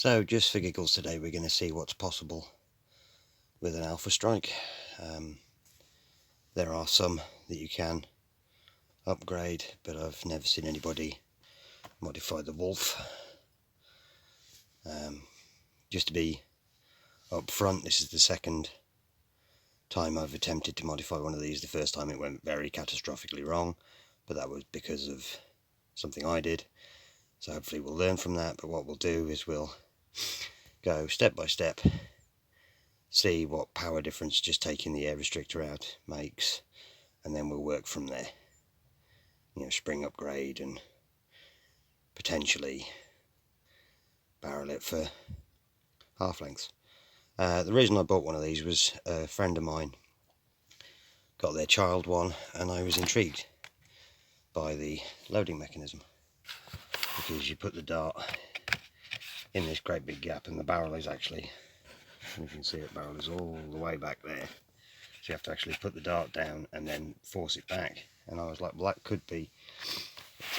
So just for giggles today, we're going to see what's possible with an Alphastrike. There are some that you can upgrade, but I've never seen anybody modify the Wolf. Just to be up front, this is the second time I've attempted to modify one of these. The first time it went very catastrophically wrong, but that was because of something I did. So hopefully we'll learn from that, but what we'll do is we'll go step by step, see what power difference just taking the air restrictor out makes, and then we'll work from there. You know, spring upgrade and potentially barrel it for half lengths. The reason I bought one of these was a friend of mine got their child one, and I was intrigued by the loading mechanism, because you put the dart in this great big gap, and the barrel is actually, you can see it, barrel is all the way back there, so you have to actually put the dart down and then force it back. And I was like, well, that could be,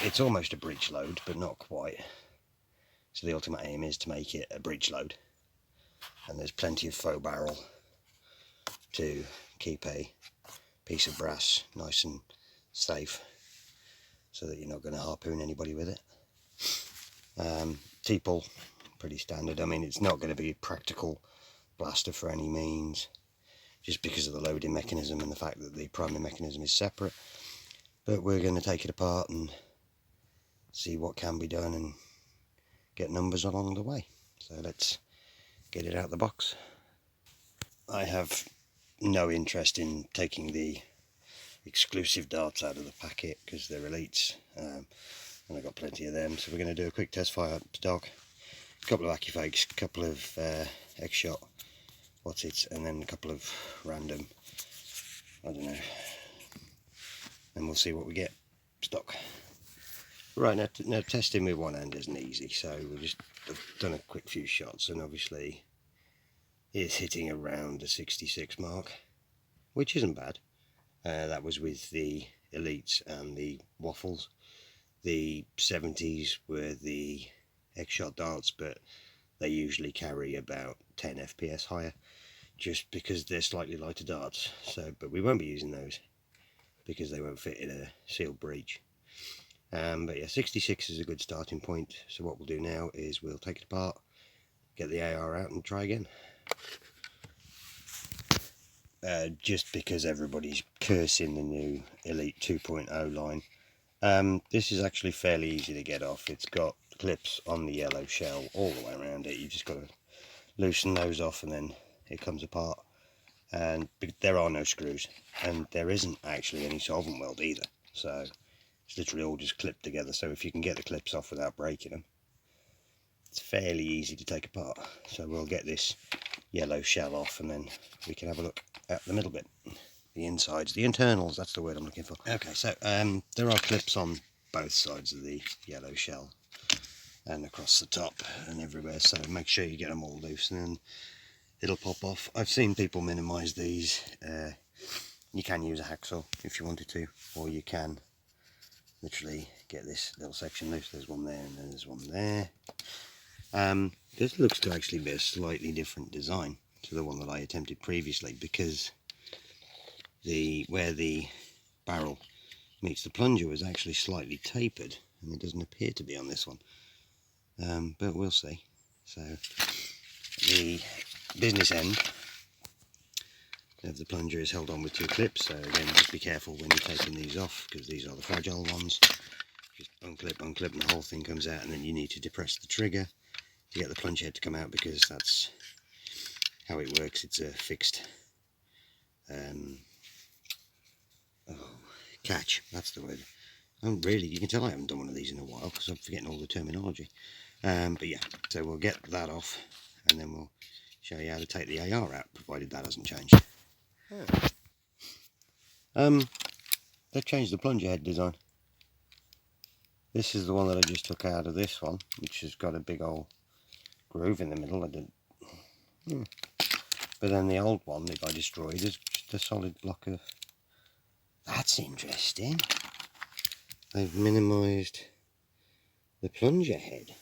it's almost a breech load but not quite, so the ultimate aim is to make it a breech load, and there's plenty of faux barrel to keep a piece of brass nice and safe so that you're not going to harpoon anybody with it. T-pull, pretty standard. I mean, it's not going to be a practical blaster for any means, just because of the loading mechanism and the fact that the primary mechanism is separate, but we're going to take it apart and see what can be done and get numbers along the way. So let's get it out of the box. I have no interest in taking the exclusive darts out of the packet because they're elites, and I've got plenty of them. So we're going to do a quick test fire stock, a couple of Accufakes, a couple of X-Shot what's-its, and then a couple of random, I don't know, and we'll see what we get stock. Right, now testing with one hand isn't easy, so we've just done a quick few shots, and obviously it's hitting around the 66 mark, which isn't bad. That was with the elites and the waffles. The 70s were the X-Shot darts, but they usually carry about 10 FPS higher, just because they're slightly lighter darts. So, but we won't be using those because they won't fit in a sealed breech. But yeah, 66 is a good starting point. So what we'll do now is we'll take it apart, get the AR out and try again. Just because everybody's cursing the new Elite 2.0 line. This is actually fairly easy to get off. It's got clips on the yellow shell all the way around it. You've just got to loosen those off and then it comes apart. And there are no screws, and there isn't actually any solvent weld either. So it's literally all just clipped together. So if you can get the clips off without breaking them, it's fairly easy to take apart. So we'll get this yellow shell off and then we can have a look at the middle bit, the insides, the internals, that's the word I'm looking for. Okay, so there are clips on both sides of the yellow shell and across the top and everywhere, so make sure you get them all loose and then it'll pop off. I've seen people minimise these. You can use a hacksaw if you wanted to, or you can literally get this little section loose. There's one there and then there's one there. This looks to actually be a slightly different design to the one that I attempted previously, because where the barrel meets the plunger was actually slightly tapered, and it doesn't appear to be on this one, but we'll see. So the business end of the plunger is held on with two clips, so again just be careful when you're taking these off, because these are the fragile ones. Just unclip, and the whole thing comes out, and then you need to depress the trigger to get the plunge head to come out, because that's how it works. It's a fixed catch, that's the word. Really, you can tell I haven't done one of these in a while because I'm forgetting all the terminology. But yeah, so we'll get that off and then we'll show you how to take the AR out, provided that hasn't changed. They've changed the plunger head design. This is the one that I just took out of this one, which has got a big old groove in the middle. But then the old one that I destroyed is just a solid block of... That's interesting. They've minimised the plunger head.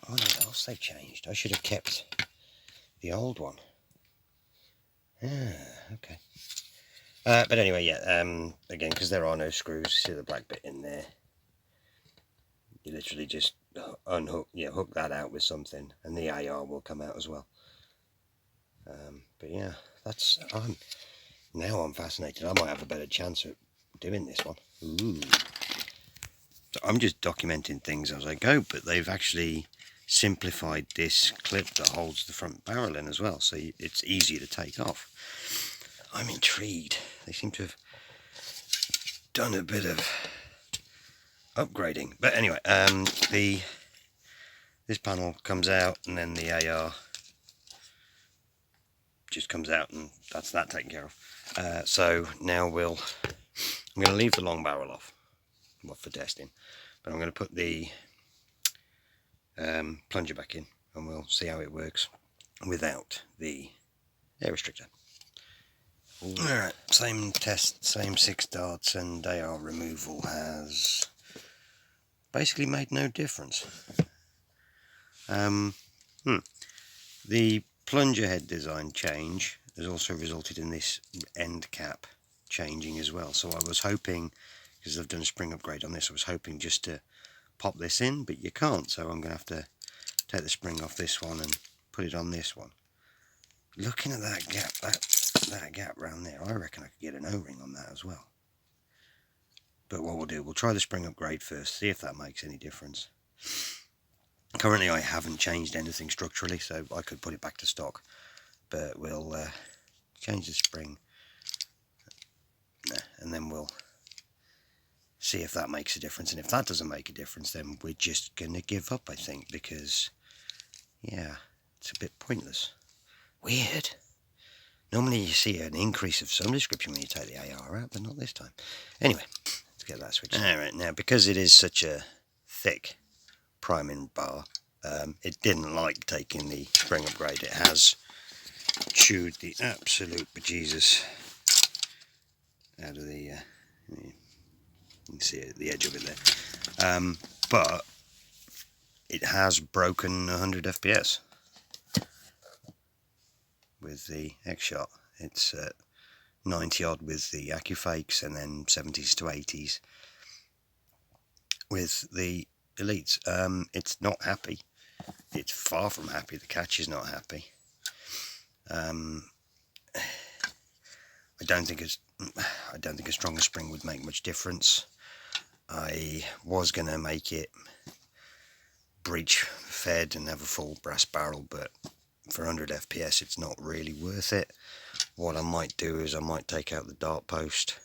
I wonder what else they've changed. I should have kept the old one. Okay. But anyway, yeah, again, because there are no screws, see the black bit in there. You literally just unhook, hook that out with something, and the AR will come out as well. But yeah, now I'm fascinated. I might have a better chance at doing this one. Ooh. So I'm just documenting things as I go, but they've actually simplified this clip that holds the front barrel in as well, so it's easier to take off. I'm intrigued. They seem to have done a bit of upgrading. But anyway, this panel comes out, and then the AR just comes out, and that's that taken care of. So now I'm going to leave the long barrel off, for testing, but I'm going to put the plunger back in, and we'll see how it works without the air restrictor. Alright, same test, same 6 darts, and AR removal has basically made no difference. The plunger head design change has also resulted in this end cap changing as well. So I was hoping, because I've done a spring upgrade on this, I was hoping just to pop this in, but you can't, so I'm going to have to take the spring off this one and put it on this one. Looking at that gap, that gap around there, I reckon I could get an O-ring on that as well. But what we'll do, we'll try the spring upgrade first, see if that makes any difference. Currently I haven't changed anything structurally, so I could put it back to stock, but we'll change the spring, and then we'll see if that makes a difference. And if that doesn't make a difference, then we're just going to give up, I think, because, yeah, it's a bit pointless. Weird. Normally you see an increase of some description when you take the AR out, but not this time. Anyway, let's get that switched. Alright, now because it is such a thick priming bar, it didn't like taking the spring upgrade. It has chewed the absolute bejesus out of the, you can see it, the edge of it there, but it has broken 100 FPS with the X-Shot. It's 90 odd with the AccuFakes, and then 70s to 80s with the Elites. It's not happy. It's far from happy. The catch is not happy. I don't think a stronger spring would make much difference. I was going to make it breech fed and have a full brass barrel, but for 100 FPS it's not really worth it. What I might do is I might take out the dart post,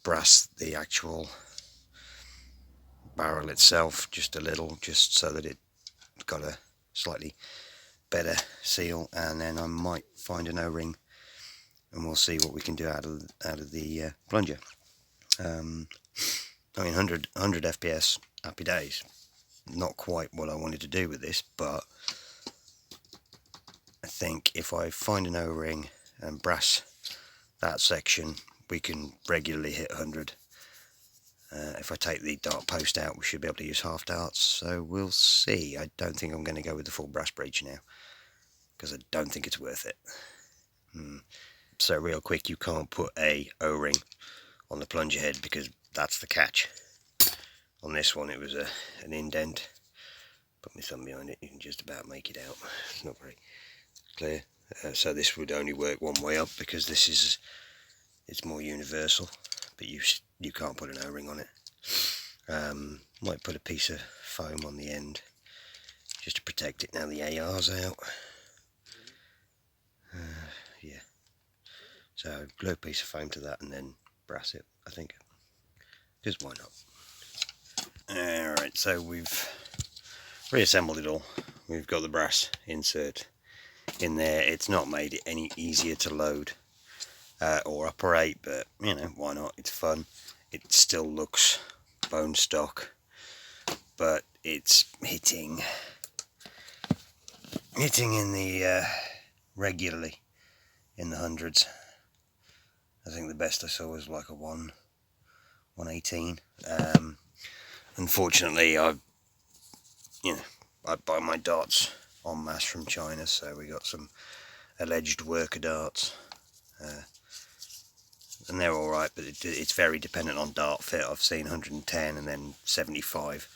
brass the actual barrel itself just a little, just so that it's got a slightly better seal, and then I might find an O-ring and we'll see what we can do out of the plunger. I mean, 100 FPS, happy days. Not quite what I wanted to do with this, but I think if I find an O-ring and brass that section, we can regularly hit 100. If I take the dart post out, we should be able to use half darts, so we'll see. I don't think I'm going to go with the full brass breech now, because I don't think it's worth it. So real quick, you can't put a O-ring on the plunger head because that's the catch. On this one it was an indent. Put my thumb behind it, you can just about make it out. It's not very clear. So this would only work one way up, because it's more universal, but you can't put an O-ring on it. Might put a piece of foam on the end just to protect it now the AR's out. Yeah, so glue a piece of foam to that and then brass it, I think, because why not. Alright, so we've reassembled it all. We've got the brass insert in there. It's not made it any easier to load or operate, but you know, why not? It's fun. It still looks bone stock, but it's hitting in the regularly in the hundreds. I think the best I saw was like a 118. Unfortunately, I've I buy my darts en masse from China, so we got some alleged worker darts, and they're alright, but it's very dependent on dart fit. I've seen 110 and then 75.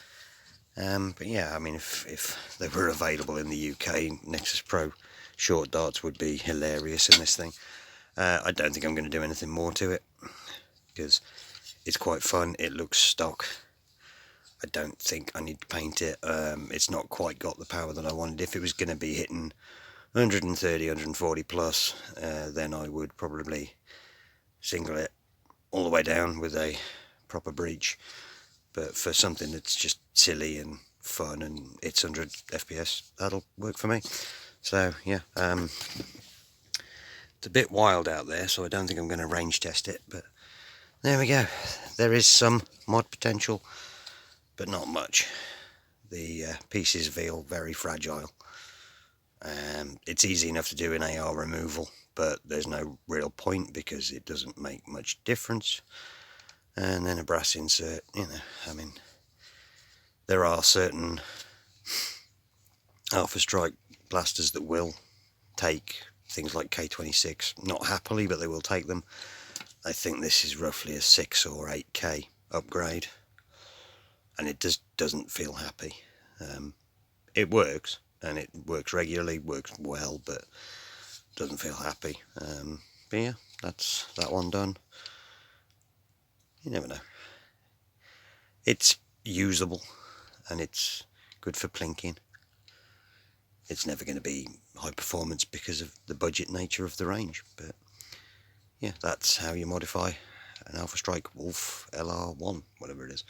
But yeah, I mean, if they were available in the UK, Nexus Pro short darts would be hilarious in this thing. I don't think I'm going to do anything more to it, because it's quite fun. It looks stock. I don't think I need to paint it. It's not quite got the power that I wanted. If it was going to be hitting 130, 140 plus, then I would probably single it all the way down with a proper breech. But for something that's just silly and fun and it's 100 FPS, that'll work for me. So yeah, it's a bit wild out there, so I don't think I'm going to range test it, but there we go. There is some mod potential, but not much. The pieces feel very fragile. It's easy enough to do an AR removal, but there's no real point because it doesn't make much difference. And then a brass insert, you know, I mean, there are certain Alphastrike blasters that will take things like K26, not happily, but they will take them. I think this is roughly a 6 or 8K upgrade, and it just doesn't feel happy. It works, and it works regularly, works well, but doesn't feel happy. But yeah, that's that one done. You never know. It's usable, and it's good for plinking. It's never going to be high performance because of the budget nature of the range, but yeah, that's how you modify an Alphastrike Wolf LR1, whatever it is.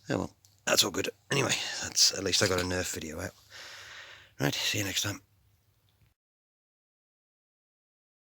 Oh well, that's all good. Anyway, that's, at least I got a Nerf video out. Right, see you next time.